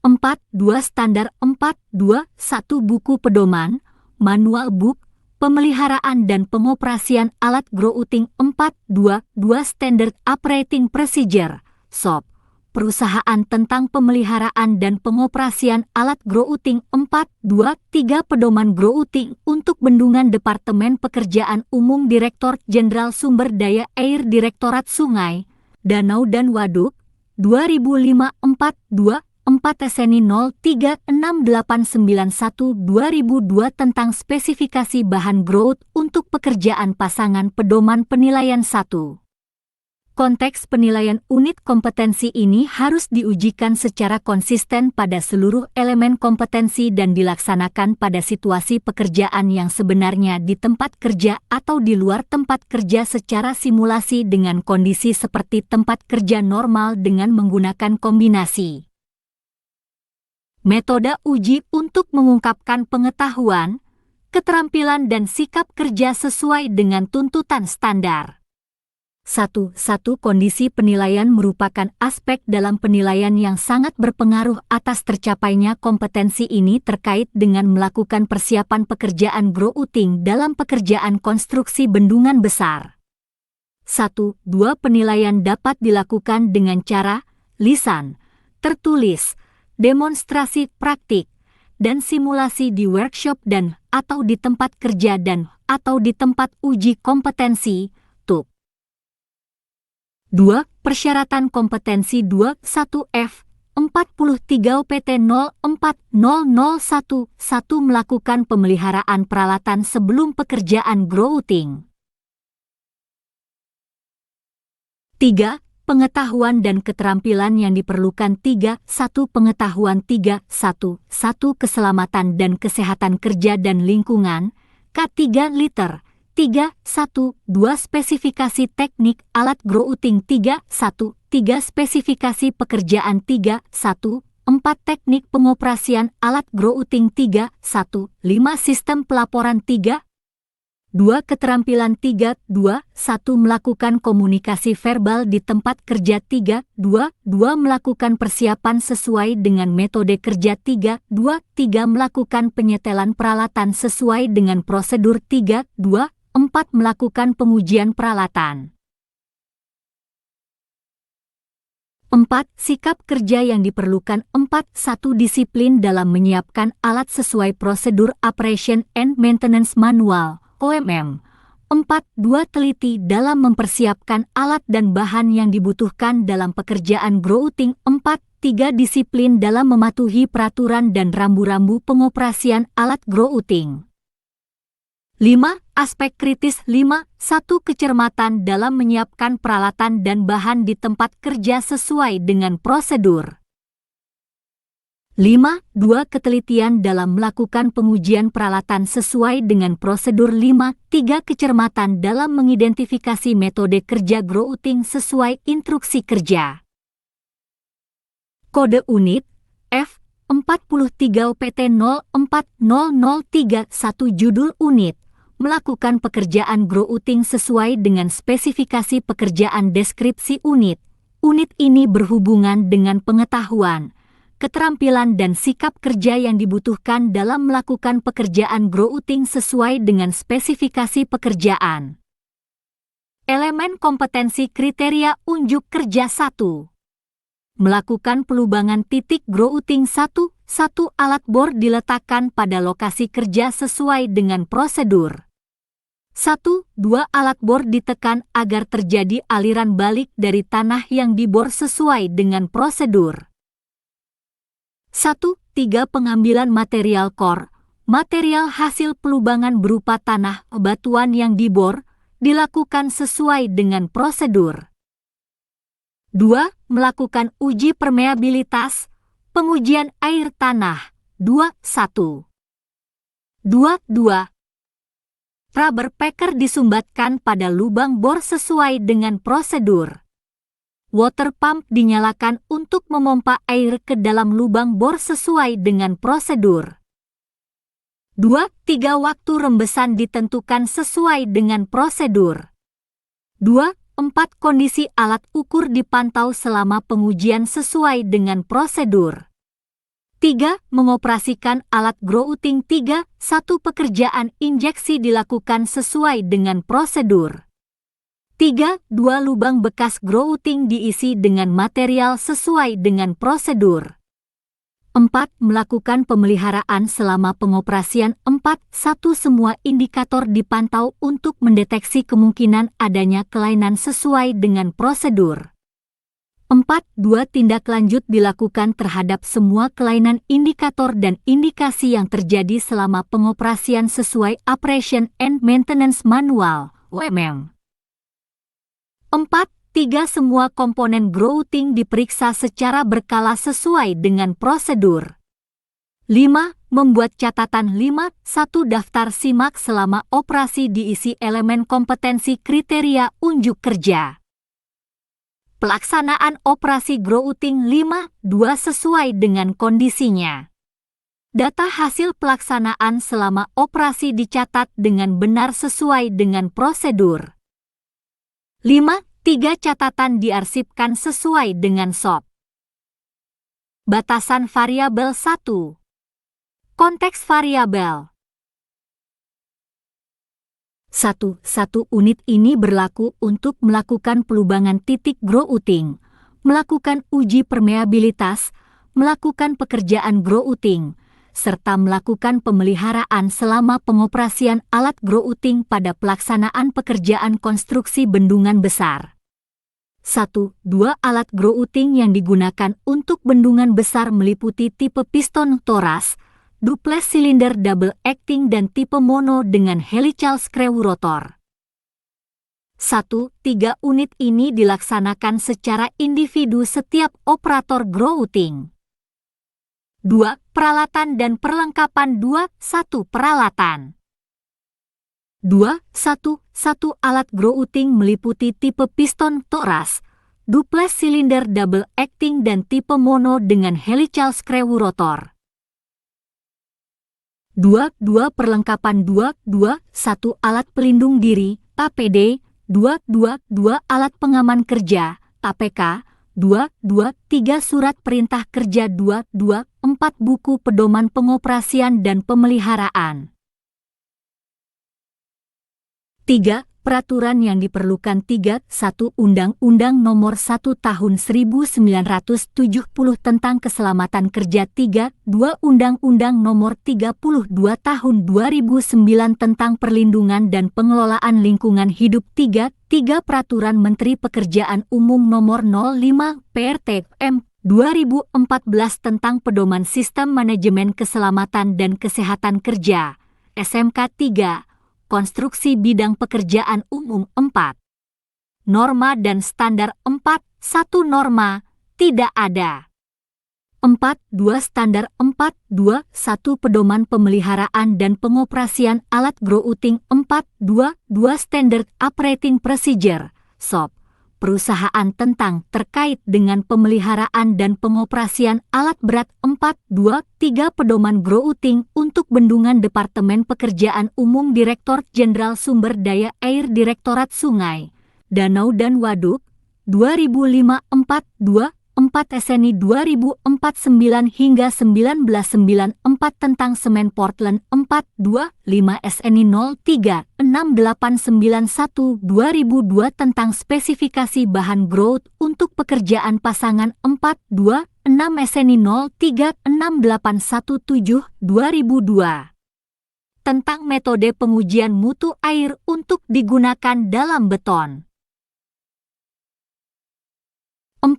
4. 2. Standar. 4. 2. 1. Buku pedoman, manual book, pemeliharaan dan pengoperasian alat grouting. 4. 2. Standard Operating Procedure, SOP, perusahaan tentang pemeliharaan dan pengoperasian alat grouting. 4. 3. Pedoman grouting untuk bendungan Departemen Pekerjaan Umum Direktorat Jenderal Sumber Daya Air Direktorat Sungai, Danau dan Waduk, 2005. 4. 4 SNI 036891/2002 tentang spesifikasi bahan grout untuk pekerjaan pasangan. Pedoman penilaian 1. Konteks penilaian unit kompetensi ini harus diujikan secara konsisten pada seluruh elemen kompetensi dan dilaksanakan pada situasi pekerjaan yang sebenarnya di tempat kerja atau di luar tempat kerja secara simulasi dengan kondisi seperti tempat kerja normal dengan menggunakan kombinasi metode uji untuk mengungkapkan pengetahuan, keterampilan dan sikap kerja sesuai dengan tuntutan standar. Satu kondisi penilaian merupakan aspek dalam penilaian yang sangat berpengaruh atas tercapainya kompetensi ini terkait dengan melakukan persiapan pekerjaan grouting dalam pekerjaan konstruksi bendungan besar. 1. Penilaian dapat dilakukan dengan cara lisan, tertulis, demonstrasi praktik, dan simulasi di workshop dan atau di tempat kerja dan atau di tempat uji kompetensi, TUK. 2. Persyaratan kompetensi 21F 43 UPT 040011 melakukan pemeliharaan peralatan sebelum pekerjaan grouting. 3. Pengetahuan dan keterampilan yang diperlukan 3. 1. Pengetahuan 3. 1. Keselamatan dan kesehatan kerja dan lingkungan K3 liter 3. 1. 2. Spesifikasi teknik alat grouting 3. 1. 3. Spesifikasi pekerjaan 3. 1. 4. Teknik pengoperasian alat grouting 3. 1. 5. Sistem pelaporan 3. 2. Keterampilan 3. 2. 1. Melakukan komunikasi verbal di tempat kerja 3. 2. Melakukan persiapan sesuai dengan metode kerja 3. 2. Melakukan penyetelan peralatan sesuai dengan prosedur 3. 2. 4. Melakukan pengujian peralatan. 4. Sikap kerja yang diperlukan 4. 1. Disiplin dalam menyiapkan alat sesuai prosedur Operation and Maintenance Manual OMM. 4. Teliti dalam mempersiapkan alat dan bahan yang dibutuhkan dalam pekerjaan grouting 4. Disiplin dalam mematuhi peraturan dan rambu-rambu pengoperasian alat grouting. 5. Aspek kritis 5. 1. Kecermatan dalam menyiapkan peralatan dan bahan di tempat kerja sesuai dengan prosedur. 5. 2. Ketelitian dalam melakukan pengujian peralatan sesuai dengan prosedur 5. 3. Kecermatan dalam mengidentifikasi metode kerja grouting sesuai instruksi kerja. Kode unit F 43 UPT 040031 judul unit melakukan pekerjaan grouting sesuai dengan spesifikasi pekerjaan deskripsi unit. Unit ini berhubungan dengan pengetahuan, keterampilan dan sikap kerja yang dibutuhkan dalam melakukan pekerjaan grouting sesuai dengan spesifikasi pekerjaan. Elemen kompetensi kriteria unjuk kerja 1. Melakukan pelubangan titik grouting 1. Alat bor diletakkan pada lokasi kerja sesuai dengan prosedur. 1. 2. Alat bor ditekan agar terjadi aliran balik dari tanah yang dibor sesuai dengan prosedur. 1. 3. Pengambilan material core. Material hasil pelubangan berupa tanah, batuan yang dibor, dilakukan sesuai dengan prosedur. 2. Melakukan uji permeabilitas, pengujian air tanah. 2. Rubber packer disumbatkan pada lubang bor sesuai dengan prosedur. Water pump dinyalakan untuk memompa air ke dalam lubang bor sesuai dengan prosedur. 2. 3. Waktu rembesan ditentukan sesuai dengan prosedur. 2. 4. Kondisi alat ukur dipantau selama pengujian sesuai dengan prosedur. 3. Mengoperasikan alat grouting 3. 1. Pekerjaan injeksi dilakukan sesuai dengan prosedur. 3. 2. Lubang bekas grouting diisi dengan material sesuai dengan prosedur. 4. Melakukan pemeliharaan selama pengoperasian 4. 1. Semua indikator dipantau untuk mendeteksi kemungkinan adanya kelainan sesuai dengan prosedur. 4. 2. Tindak lanjut dilakukan terhadap semua kelainan indikator dan indikasi yang terjadi selama pengoperasian sesuai Operation and Maintenance Manual OMM. 4. 3. Semua komponen grouting diperiksa secara berkala sesuai dengan prosedur. 5. Membuat catatan 5. 1. Daftar simak selama operasi diisi elemen kompetensi kriteria unjuk kerja. Pelaksanaan operasi grouting 5. 2. Sesuai dengan kondisinya. Data hasil pelaksanaan selama operasi dicatat dengan benar sesuai dengan prosedur. 5. 3 catatan diarsipkan sesuai dengan SOP. Batasan variabel 1. Konteks variabel. 1. Satu unit ini berlaku untuk melakukan pelubangan titik grouting, melakukan uji permeabilitas, melakukan pekerjaan grouting, serta melakukan pemeliharaan selama pengoperasian alat grouting pada pelaksanaan pekerjaan konstruksi bendungan besar. 1. 2 alat grouting yang digunakan untuk bendungan besar meliputi tipe piston toras, duplex silinder double acting dan tipe mono dengan helical screw rotor. 1. 3 unit ini dilaksanakan secara individu setiap operator grouting. 2. Peralatan dan perlengkapan 2. 1 peralatan. 2. 1 alat grouting meliputi tipe piston toras, duplex silinder double acting dan tipe mono dengan helical screw rotor. 2. Perlengkapan 2. 1 alat pelindung diri, APD, 2. Alat pengaman kerja, APK, 2. 3 surat perintah kerja 2. 4 buku pedoman pengoperasian dan pemeliharaan. 3. Peraturan yang diperlukan 3. 1. Undang-Undang Nomor 1 Tahun 1970 tentang Keselamatan Kerja 3. 2. Undang-Undang Nomor 32 Tahun 2009 tentang Perlindungan dan Pengelolaan Lingkungan Hidup 3. Peraturan Menteri Pekerjaan Umum Nomor 05 PRT/M 2014 tentang Pedoman Sistem Manajemen Keselamatan dan Kesehatan Kerja SMK 3. Konstruksi Bidang Pekerjaan Umum 4. Norma dan Standar 4. 1 norma, tidak ada. 4. 2 standar 4. 2. 1 Pedoman Pemeliharaan dan Pengoperasian Alat Grouting 4. 2. Standard Operating Procedure, SOP, perusahaan tentang terkait dengan pemeliharaan dan pengoperasian alat berat 4. 3 Pedoman Grouting untuk Bendungan Departemen Pekerjaan Umum Direktorat Jenderal Sumber Daya Air Direktorat Sungai, Danau dan Waduk 2005 4. 4 SNI 2049 hingga 1994 tentang Semen Portland 4. 5 SNI 03 6891 2002 tentang spesifikasi bahan grout untuk pekerjaan pasangan 4. 6 SNI 03 6817 2002 tentang metode pengujian mutu air untuk digunakan dalam beton. 4.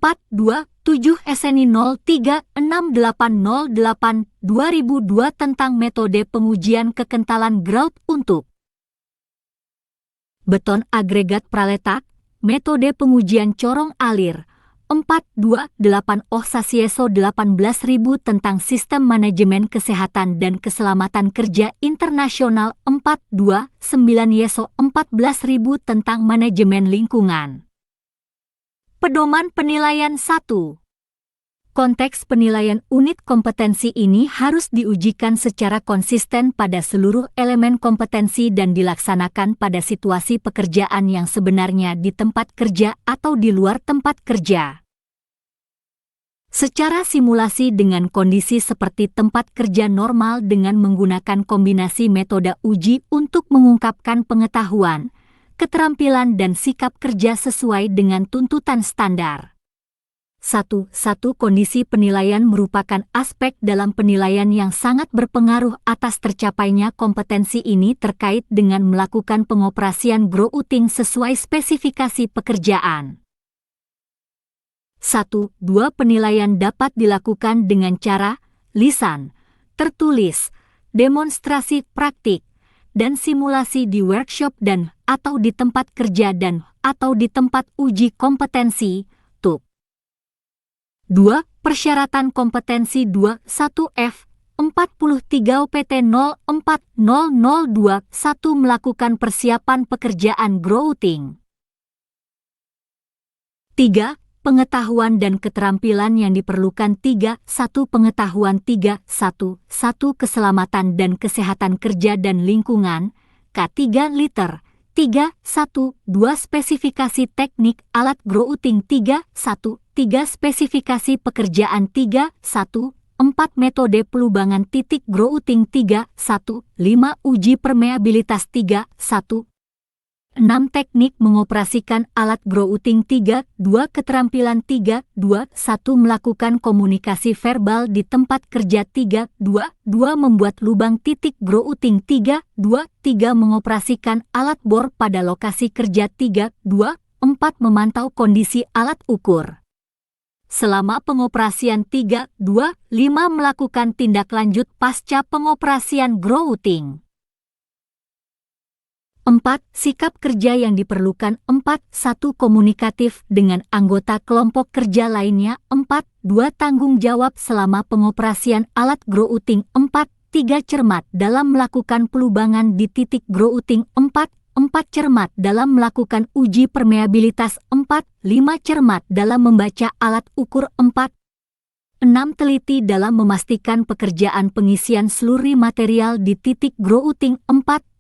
7 SNI 03 6808 2002 tentang metode pengujian kekentalan grout untuk beton agregat praletak, metode pengujian corong alir. 4. 8 OHSAS/ISO 18000 tentang Sistem Manajemen Kesehatan dan Keselamatan Kerja Internasional. 4. 9 ISO 14000 tentang Manajemen Lingkungan. Pedoman Penilaian 1. Konteks penilaian unit kompetensi ini harus diujikan secara konsisten pada seluruh elemen kompetensi dan dilaksanakan pada situasi pekerjaan yang sebenarnya di tempat kerja atau di luar tempat kerja. Secara simulasi dengan kondisi seperti tempat kerja normal dengan menggunakan kombinasi metode uji untuk mengungkapkan pengetahuan, keterampilan dan sikap kerja sesuai dengan tuntutan standar. 1. Kondisi penilaian merupakan aspek dalam penilaian yang sangat berpengaruh atas tercapainya kompetensi ini terkait dengan melakukan pengoperasian grouting sesuai spesifikasi pekerjaan. 1. 2 Penilaian dapat dilakukan dengan cara lisan, tertulis, demonstrasi praktik, dan simulasi di workshop dan atau di tempat kerja dan atau di tempat uji kompetensi, TUK. 2. Persyaratan kompetensi 2. 1F 43 OPT 04002 1 melakukan persiapan pekerjaan grouting. 3. Pengetahuan dan keterampilan yang diperlukan 3. 1 Pengetahuan 3. 1 Keselamatan dan kesehatan kerja dan lingkungan, K3 liter, 3.1.2 Spesifikasi teknik alat grouting 3.1.3 Spesifikasi pekerjaan 3.1.4 Metode pelubangan titik grouting 3.1.5 Uji permeabilitas 3.1.6 Teknik mengoperasikan alat grouting 3.2 Keterampilan 3.2.1 Melakukan komunikasi verbal di tempat kerja 3.2.2 Membuat lubang titik grouting 3.2.3 Mengoperasikan alat bor pada lokasi kerja 3.2.4 Memantau kondisi alat ukur. Selama pengoperasian 3.2.5 Melakukan tindak lanjut pasca pengoperasian grouting. 4. Sikap kerja yang diperlukan 4.1 Komunikatif dengan anggota kelompok kerja lainnya 4.2 Tanggung jawab selama pengoperasian alat grouting 4.3 Cermat dalam melakukan pelubangan di titik grouting 4.4 Cermat dalam melakukan uji permeabilitas 4.5 Cermat dalam membaca alat ukur 4.6 Teliti dalam memastikan pekerjaan pengisian seluruh material di titik grouting 4.7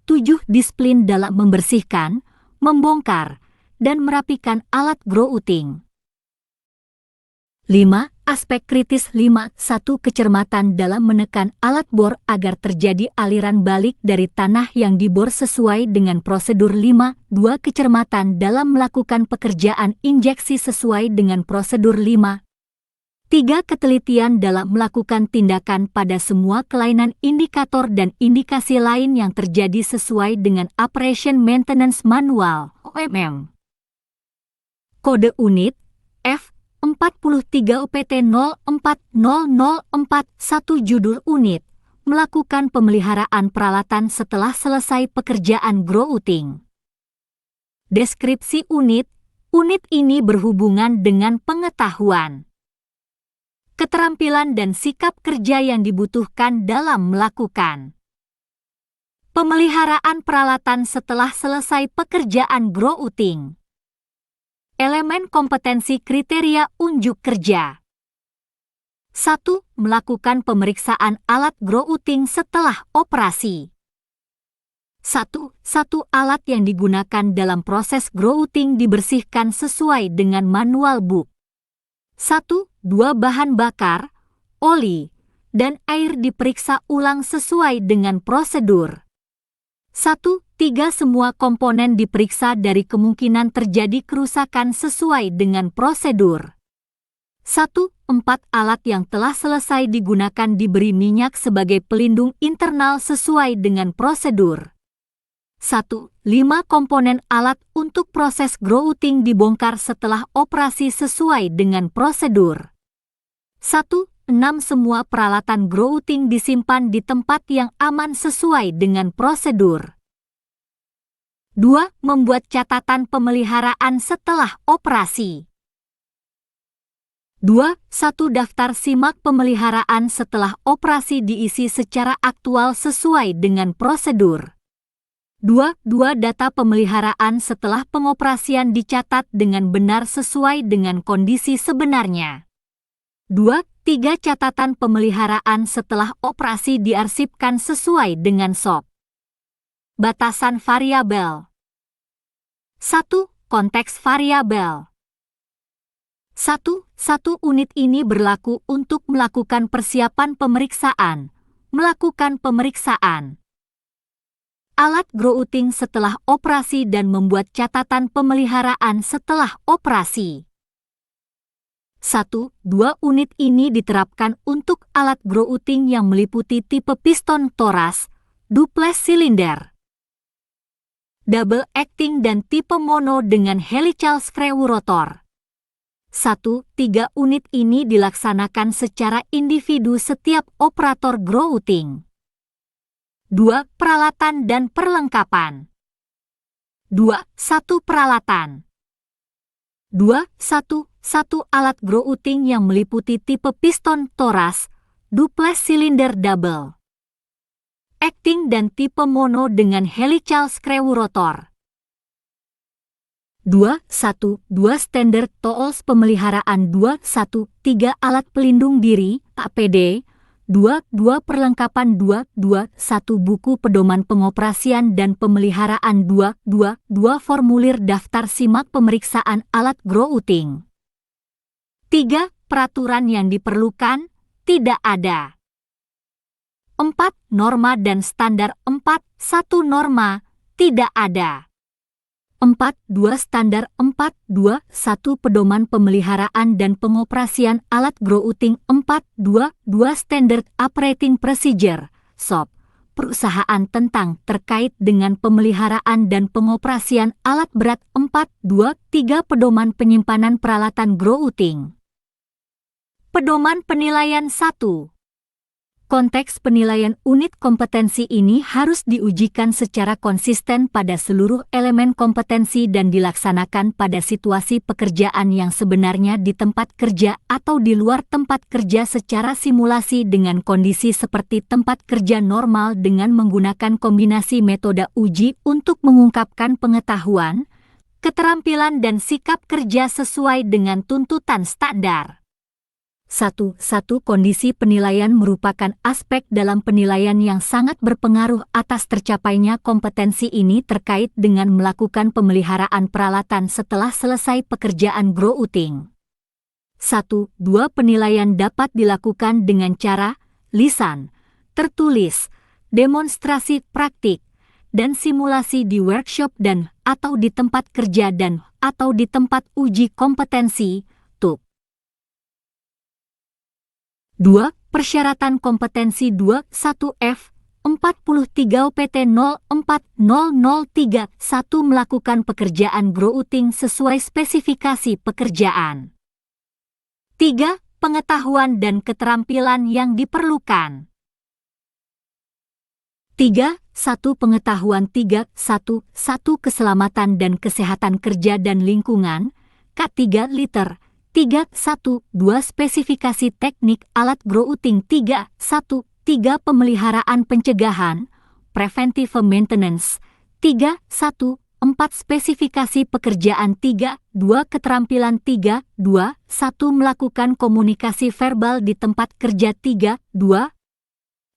Disiplin dalam membersihkan, membongkar, dan merapikan alat grouting. 5. Aspek kritis 5.1 Kecermatan dalam menekan alat bor agar terjadi aliran balik dari tanah yang dibor sesuai dengan prosedur 5.2 Kecermatan dalam melakukan pekerjaan injeksi sesuai dengan prosedur 5.3 Ketelitian dalam melakukan tindakan pada semua kelainan indikator dan indikasi lain yang terjadi sesuai dengan Operation Maintenance Manual (OMM). Kode unit F43 OPT 040041 Judul unit Melakukan pemeliharaan peralatan setelah selesai pekerjaan grouting. Deskripsi unit ini berhubungan dengan pengetahuan, keterampilan dan sikap kerja yang dibutuhkan dalam melakukan pemeliharaan peralatan setelah selesai pekerjaan grouting. Elemen kompetensi kriteria unjuk kerja. 1. Melakukan pemeriksaan alat grouting setelah operasi. 1. Alat yang digunakan dalam proses grouting dibersihkan sesuai dengan manual book. 1. 2 Bahan bakar, oli, dan air diperiksa ulang sesuai dengan prosedur. 1. 3 Semua komponen diperiksa dari kemungkinan terjadi kerusakan sesuai dengan prosedur. 1. 4 Alat yang telah selesai digunakan diberi minyak sebagai pelindung internal sesuai dengan prosedur. 1. 5 Komponen alat untuk proses grouting dibongkar setelah operasi sesuai dengan prosedur. 1. 6 Semua peralatan grouting disimpan di tempat yang aman sesuai dengan prosedur. 2. Membuat catatan pemeliharaan setelah operasi. 2. 1 Daftar simak pemeliharaan setelah operasi diisi secara aktual sesuai dengan prosedur. 2. Data pemeliharaan setelah pengoperasian dicatat dengan benar sesuai dengan kondisi sebenarnya. 2. 3 Catatan pemeliharaan setelah operasi diarsipkan sesuai dengan SOP. Batasan variabel. 1. Konteks variabel. 1. Unit ini berlaku untuk melakukan persiapan pemeriksaan. Melakukan pemeriksaan alat grouting setelah operasi dan membuat catatan pemeliharaan setelah operasi. 1. 2 Unit ini diterapkan untuk alat grouting yang meliputi tipe piston toras, duplex silinder, double acting dan tipe mono dengan helical screw rotor. 1. 3 Unit ini dilaksanakan secara individu setiap operator grouting. 2. Peralatan dan perlengkapan. 2. 1 Peralatan. 2. 1 alat grouting yang meliputi tipe piston toras, duplex silinder double acting dan tipe mono dengan helical screw rotor. 2. Standard tools pemeliharaan 2. 3 Alat pelindung diri, APD, 2 perlengkapan 1 buku pedoman pengoperasian dan pemeliharaan 2 formulir daftar simak pemeriksaan alat grouting. 3 peraturan yang diperlukan tidak ada. 4 norma dan standar 1 norma tidak ada. 2 standar 1 pedoman pemeliharaan dan pengoperasian alat grouting 2 standard operating procedure SOP perusahaan tentang terkait dengan pemeliharaan dan pengoperasian alat berat 3 pedoman penyimpanan peralatan grouting. Pedoman penilaian 1. Konteks penilaian unit kompetensi ini harus diujikan secara konsisten pada seluruh elemen kompetensi dan dilaksanakan pada situasi pekerjaan yang sebenarnya di tempat kerja atau di luar tempat kerja secara simulasi dengan kondisi seperti tempat kerja normal dengan menggunakan kombinasi metode uji untuk mengungkapkan pengetahuan, keterampilan dan sikap kerja sesuai dengan tuntutan standar. 1. Kondisi penilaian merupakan aspek dalam penilaian yang sangat berpengaruh atas tercapainya kompetensi ini terkait dengan melakukan pemeliharaan peralatan setelah selesai pekerjaan grouting. 1. 2 penilaian dapat dilakukan dengan cara lisan, tertulis, demonstrasi praktik, dan simulasi di workshop dan atau di tempat kerja dan atau di tempat uji kompetensi, TUK. 2. Persyaratan kompetensi 21F 43 OPT 04003 1 melakukan pekerjaan grouting sesuai spesifikasi pekerjaan. 3. Pengetahuan dan keterampilan yang diperlukan. 3. 1 pengetahuan 3. 1 keselamatan dan kesehatan kerja dan lingkungan, K3 liter. 3. 1. 2 spesifikasi teknik alat grouting 3. 1. 3 pemeliharaan pencegahan, preventive maintenance. 3. 1. 4 spesifikasi pekerjaan 3. 2 keterampilan 3. 2. 1 melakukan komunikasi verbal di tempat kerja 3. 2.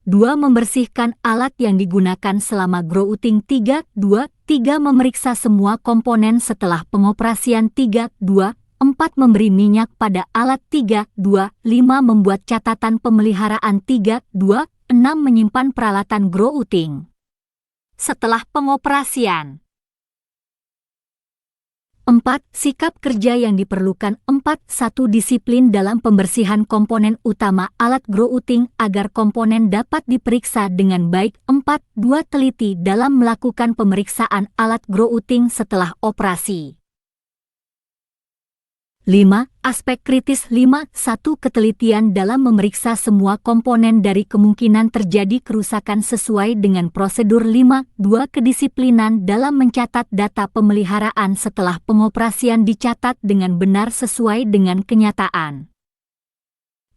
2 membersihkan alat yang digunakan selama grouting 3. 2. 3 memeriksa semua komponen setelah pengoperasian 3. 2. 4 memberi minyak pada alat 3, 2, 5 membuat catatan pemeliharaan 3, 2, 6 menyimpan peralatan grouting setelah pengoperasian. 4. Sikap kerja yang diperlukan 4. 1 disiplin dalam pembersihan komponen utama alat grouting agar komponen dapat diperiksa dengan baik 4. 2 teliti dalam melakukan pemeriksaan alat grouting setelah operasi. 5. Aspek kritis 5. 1 ketelitian dalam memeriksa semua komponen dari kemungkinan terjadi kerusakan sesuai dengan prosedur 5. 2 kedisiplinan dalam mencatat data pemeliharaan setelah pengoperasian dicatat dengan benar sesuai dengan kenyataan.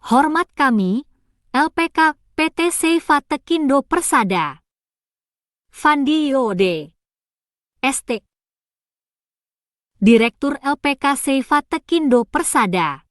Hormat kami, LPK PT Seifa Tekindo Persada. Fandi Yode, ST. Direktur LPK Seifa Tekindo Persada.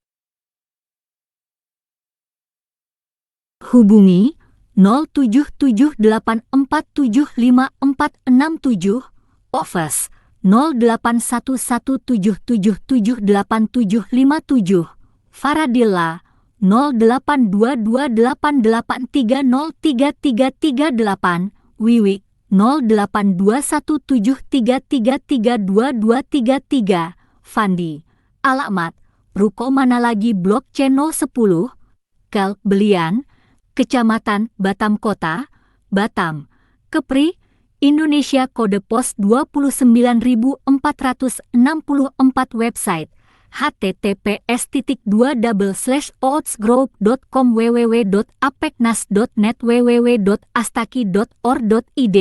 Hubungi 0778475467, Office 0811778757, Faradilla 082288303338, Wiwi 082173332233, Fandi. Alamat, Ruko Manalagi Blok C 10, Kel Belian, Kecamatan Batam Kota, Batam, Kepri, Indonesia. Kode pos 29464, website https://outsgroup.com, www.apeknas.net, www.astaki.or.id.